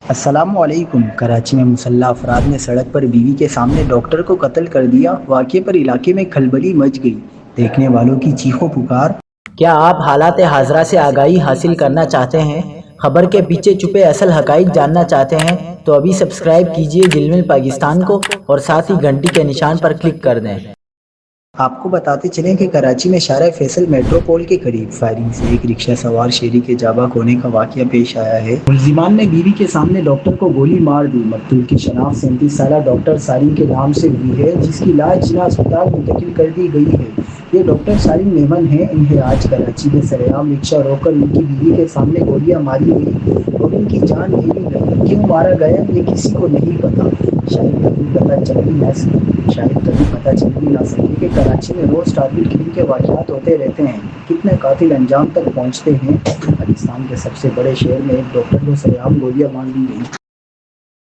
السلام علیکم۔ کراچی میں مسلح افراد نے سڑک پر بیوی کے سامنے ڈاکٹر کو قتل کر دیا۔ واقعے پر علاقے میں کھلبلی مچ گئی، دیکھنے والوں کی چیخو پکار۔ کیا آپ حالات حاضرہ سے آگاہی حاصل کرنا چاہتے ہیں؟ خبر کے پیچھے چھپے اصل حقائق جاننا چاہتے ہیں تو ابھی سبسکرائب کیجئے جلمل پاکستان کو اور ساتھ ہی گھنٹی کے نشان پر کلک کر دیں۔ آپ کو بتاتے چلیں کہ کراچی میں شارع فیصل میٹرو پول کے قریب فائرنگ سے ایک رکشہ سوار شہری کے جاں بحق ہونے کا واقعہ پیش آیا ہے۔ ملزمان نے بیوی کے سامنے ڈاکٹر کو گولی مار دی۔ مقتول کی شناخت 37 سالہ ڈاکٹر سارین کے نام سے ہوئی ہے، جس کی لاش جناح اسپتال منتقل کر دی گئی ہے۔ یہ ڈاکٹر سارین میمن ہیں۔ انہیں آج کراچی میں سرعام رکشہ روک کر ان کی بیوی کے سامنے گولیاں ماری گئی اور ان کی جان لے لی گئی۔ کیوں مارا گیا یہ کسی کو نہیں پتا۔ شاید کبھی پتہ چل بھی نہ سکے کہ کراچی میں روز ٹارگٹ کلنگ کے واقعات ہوتے رہتے ہیں۔ کتنے قاتل انجام تک پہنچتے ہیں۔ پاکستان کے سب سے بڑے شہر میں ایک ڈاکٹر کو سرعام گولیاں مار دی گئی۔